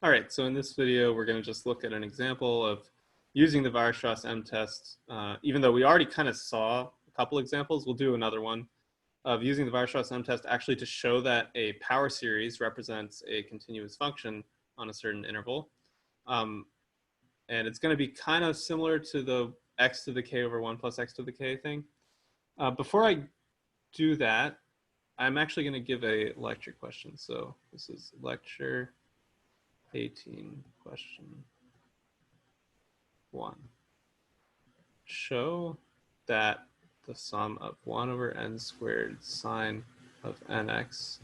All right, so in this video, we're going to just look at an example of using the Weierstrass M-test. Even though we already kind of saw a couple examples, we'll do another one of using the Weierstrass M-test actually to show that a power series represents a continuous function on a certain interval. And it's going to be kind of similar to the x to the k over 1 plus x to the k thing. Before I do that, I'm actually going to give a lecture question. So this is lecture 18, question 1. Show that the sum of 1 over n squared sine of nx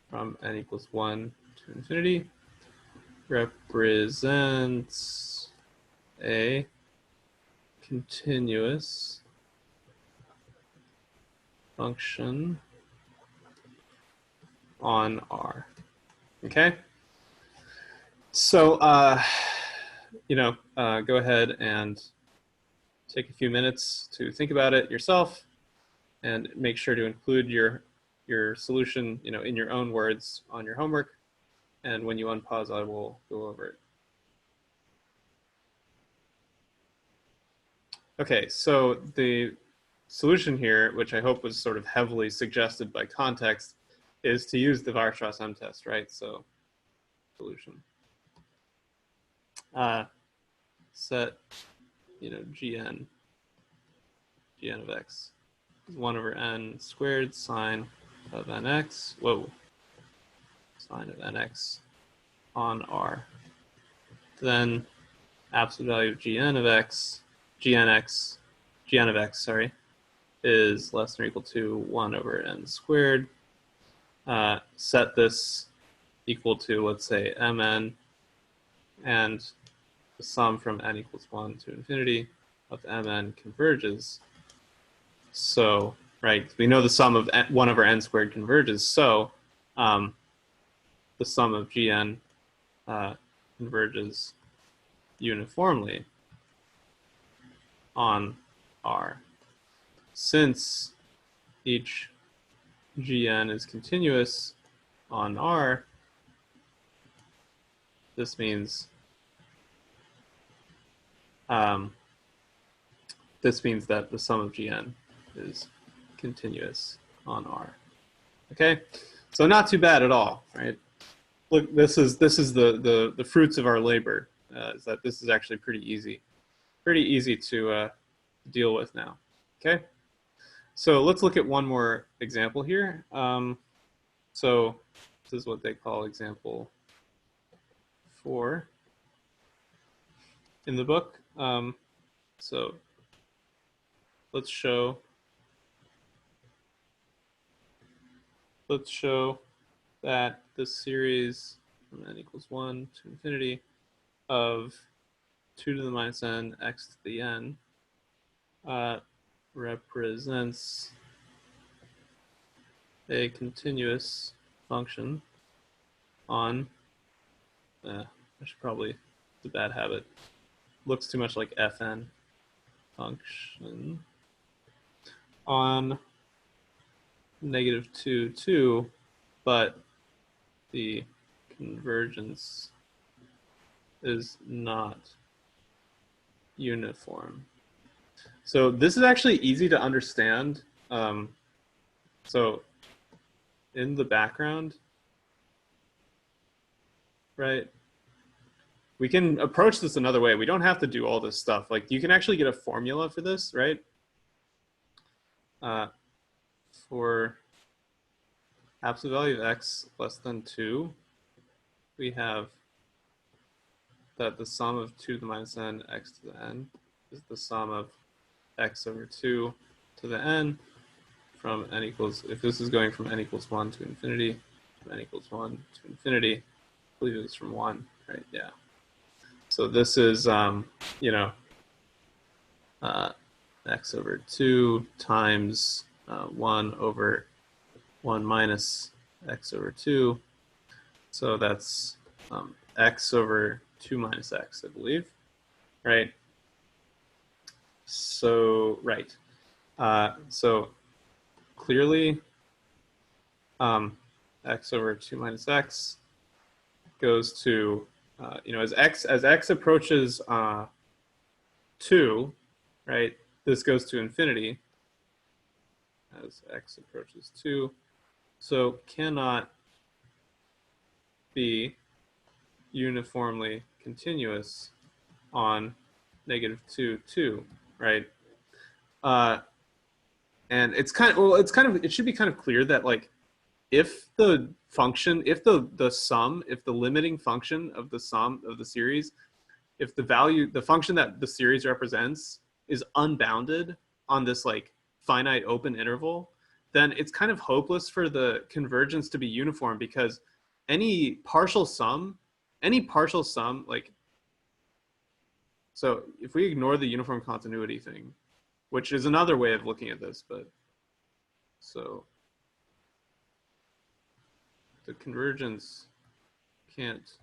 from n equals 1 to infinity represents a continuous function on R. Okay? So, go ahead and take a few minutes to think about it yourself and make sure to include your solution, in your own words on your homework. And when you unpause, I will go over it. Okay, so the solution here, which I hope was sort of heavily suggested by context, is to use the Weierstrass M-test, right? So, solution. Set, gn of x is 1 over n squared sine of nx, sine of nx on R. Then absolute value of gn of x, is less than or equal to 1 over n squared. Set this equal to, let's say, mn, and the sum from n equals 1 to infinity of mn converges. So, right, we know the sum of 1 over n squared converges, so the sum of gn converges uniformly on R. Since each gn is continuous on R, this means that the sum of gn is continuous on R. Okay, so not too bad at all, right? Look, this is the fruits of our labor. Is that this is actually pretty easy to deal with now. Okay, so let's look at one more example here. So this is what they call example 4 in the book. So let's show that the series from n equals 1 to infinity of 2 to the minus n x to the n represents a continuous function on, I should probably, it's a bad habit, looks too much like fn, function on -2, 2, but the convergence is not uniform. So this is actually easy to understand. So in the background, right, we can approach this another way. We don't have to do all this stuff. Like, you can actually get a formula for this, right? For absolute value of x less than 2, we have that the sum of 2 to the minus n x to the n is the sum of x over 2 to the n from n equals, if this is going from n equals 1 to infinity, from n equals 1 to infinity, I believe it was from 1, right? Yeah. So this is, x over 2 times 1 over 1 minus x over 2. So that's x over 2 minus x, I believe, right? So, right. So clearly, x over 2 minus x goes to as x approaches 2, right, this goes to infinity as x approaches 2. So cannot be uniformly continuous on -2, 2, right? And it should be kind of clear that like if the function, if the sum, if the limiting function of the sum of the series, if the function that the series represents is unbounded on this like finite open interval, then it's kind of hopeless for the convergence to be uniform, because any partial sum, like, so if we ignore the uniform continuity thing, which is another way of looking at this, but so the convergence can't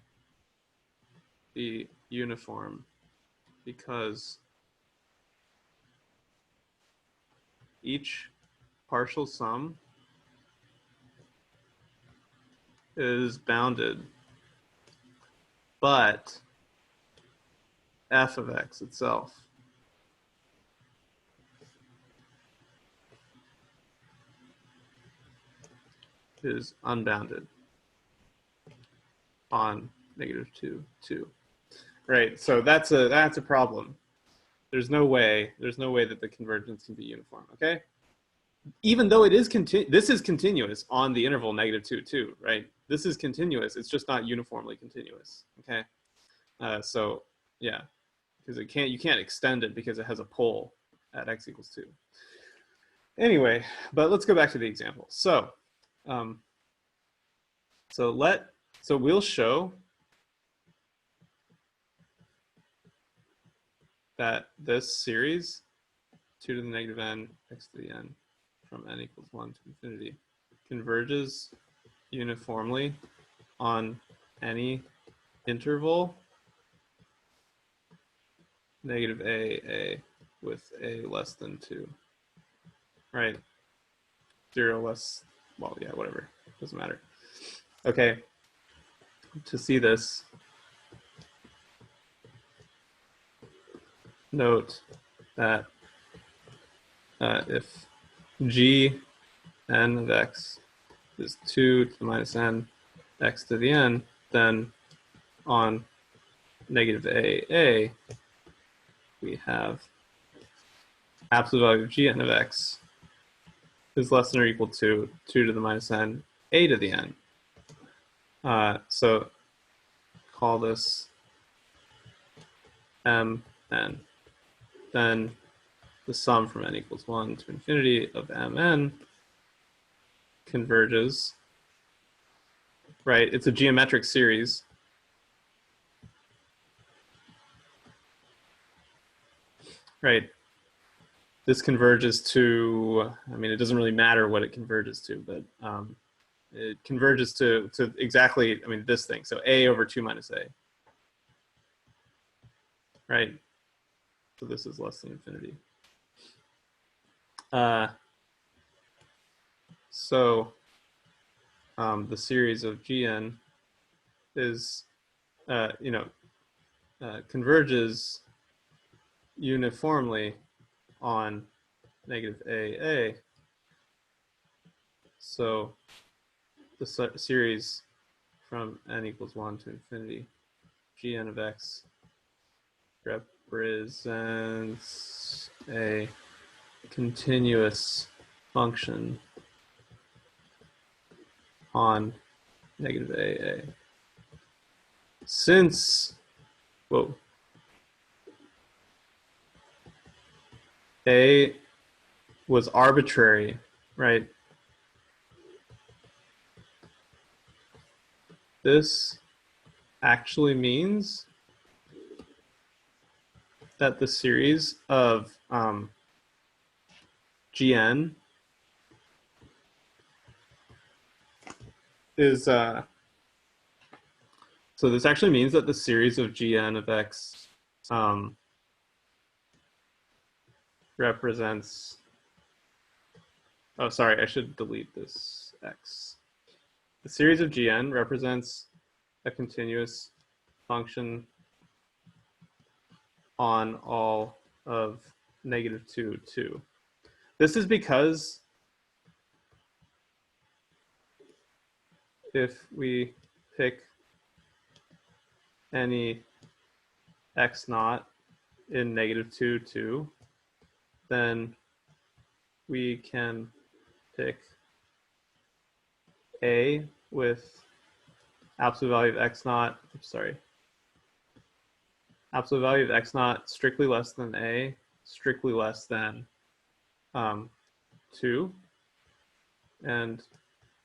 be uniform because each partial sum is bounded, but f of x itself is unbounded on -2, 2. Right. So that's a problem. There's no way that the convergence can be uniform. Okay. Even though it is this is continuous on the interval -2, 2. Right. This is continuous. It's just not uniformly continuous. Okay. So yeah, because you can't extend it because it has a pole at x equals 2. Anyway, but let's go back to the example. So, so we'll show that this series 2 to the negative n x to the n from n equals 1 to infinity converges uniformly on any interval -a with a less than 2, right? 0 less, well, yeah, whatever, doesn't matter. Okay, to see this, note that if g n of x is 2 to the minus n x to the n, then on -a, we have absolute value of gn of x is less than or equal to 2 to the minus n a to the n. So call this mn. Then the sum from n equals 1 to infinity of mn converges, right? It's a geometric series. Right. This converges to, I mean, it doesn't really matter what it converges to, but it converges to exactly, I mean, this thing. So a over 2 minus a. Right. So this is less than infinity. So the series of Gn is, converges uniformly on -a. So the series from n equals 1 to infinity, Gn of x represents a continuous function on -a. Since, whoa, a was arbitrary, right? This actually means that the series of Gn is, so this actually means that the series of Gn of x represents, oh, sorry, I should delete this x. The series of Gn represents a continuous function on all of -2, 2. This is because if we pick any x naught in -2, 2, then we can pick a with absolute value of x naught, absolute value of x naught strictly less than a, strictly less than 2, and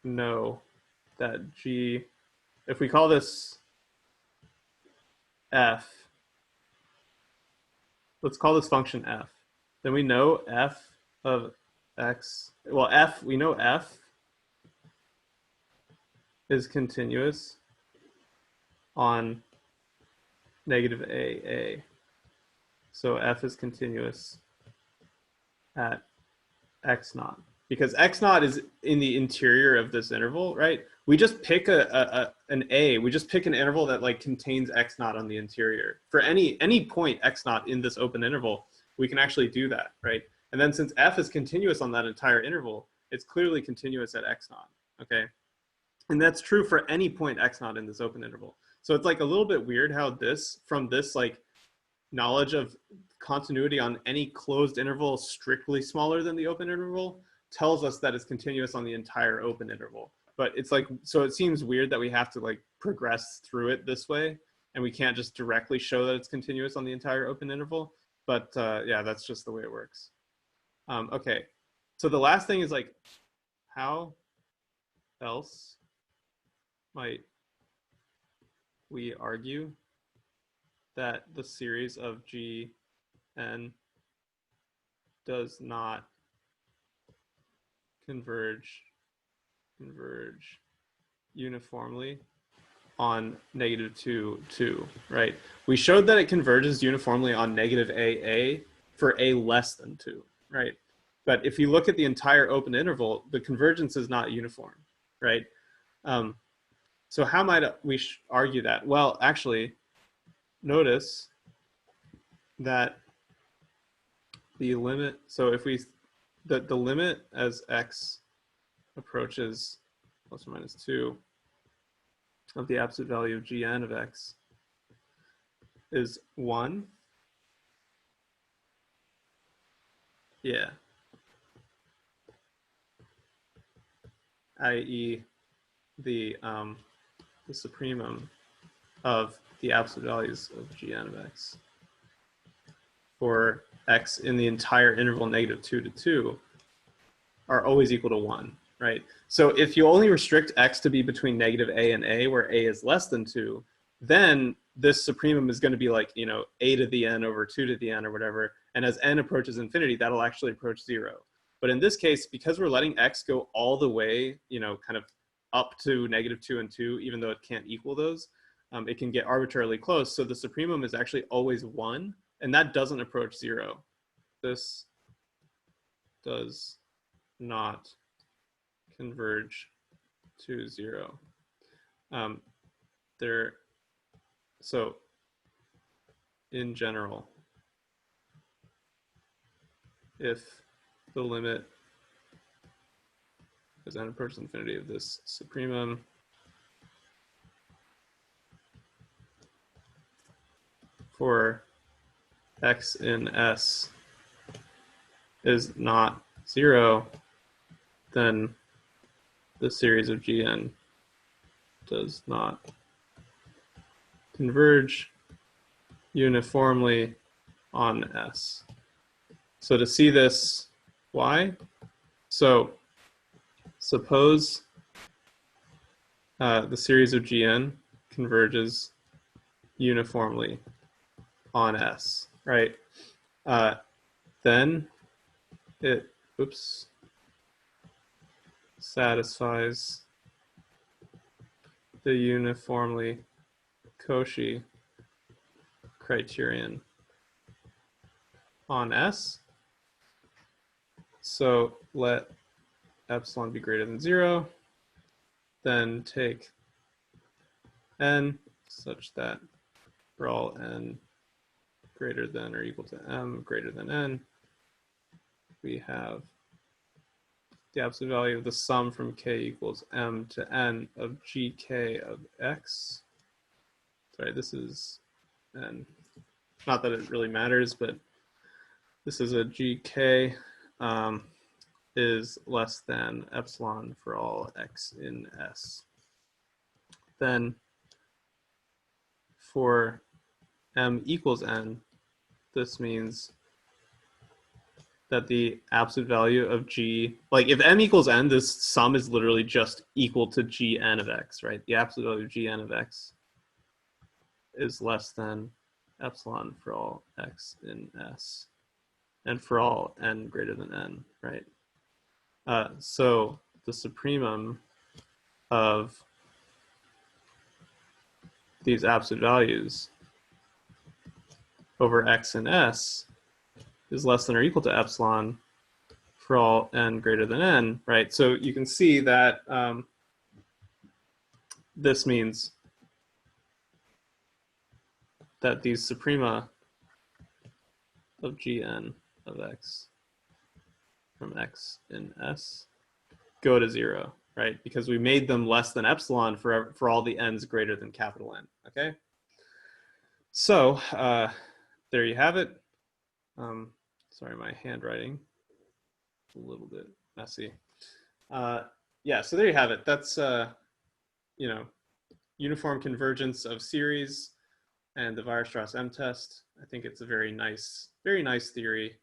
know that g, if we call this f, let's call this function f, then we know f of x, well, f, we know f is continuous on -a. So f is continuous at x naught, because x naught is in the interior of this interval, right? We just pick we just pick an interval that like contains x naught on the interior. For any point x naught in this open interval, we can actually do that, right? And then since f is continuous on that entire interval, it's clearly continuous at x naught, okay? And that's true for any point x naught in this open interval. So it's like a little bit weird how this, from this like knowledge of continuity on any closed interval strictly smaller than the open interval, tells us that it's continuous on the entire open interval. But it's like, so it seems weird that we have to like progress through it this way, and we can't just directly show that it's continuous on the entire open interval. But yeah, that's just the way it works. Okay, so the last thing is like, how else might we argue that the series of Gn does not converge uniformly on -2, 2, right? We showed that it converges uniformly on -a for a less than 2, right? But if you look at the entire open interval, the convergence is not uniform, right? So how might we argue that? Well, actually, notice that the limit, so if we, the limit as x approaches plus or minus 2 of the absolute value of Gn of x is 1. Yeah. i.e. the supremum of the absolute values of Gn of x for x in the entire interval -2 to 2 are always equal to 1, right? So if you only restrict x to be between -a and a, where a is less than 2, then this supremum is going to be like, you know, a to the n over 2 to the n or whatever. And as n approaches infinity, that'll actually approach 0. But in this case, because we're letting x go all the way, you know, kind of up to -2 and 2, even though it can't equal those, it can get arbitrarily close. So the supremum is actually always 1, and that doesn't approach 0. This does not converge to 0. So in general, if the limit as n approaches infinity of this supremum for x in S is not 0, then the series of Gn does not converge uniformly on S. So to see this, why? So suppose the series of Gn converges uniformly on S, right? Then it, satisfies the uniformly Cauchy criterion on S. So let epsilon be greater than 0, then take n such that for all n greater than or equal to m greater than n, we have the absolute value of the sum from k equals m to n of gk of x. Sorry, this is n. Not that it really matters, but this is a gk is less than epsilon for all x in S. Then for m equals n, this means that the absolute value of g, like if m equals n, this sum is literally just equal to gn of x, right? The absolute value of gn of x is less than epsilon for all x in S, and for all n greater than n, right? So the supremum of these absolute values over x in S is less than or equal to epsilon for all n greater than n, right? So you can see that this means that these suprema of gn of x from x in S go to 0, right? Because we made them less than epsilon for all the n's greater than capital N, okay? So there you have it. Sorry, my handwriting is a little bit messy. Yeah, so there you have it. That's, you know, uniform convergence of series and the Weierstrass M-test. I think it's a very nice theory,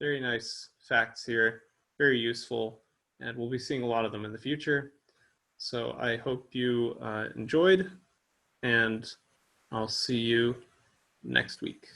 very nice facts here, very useful, and we'll be seeing a lot of them in the future. So I hope you enjoyed, and I'll see you next week.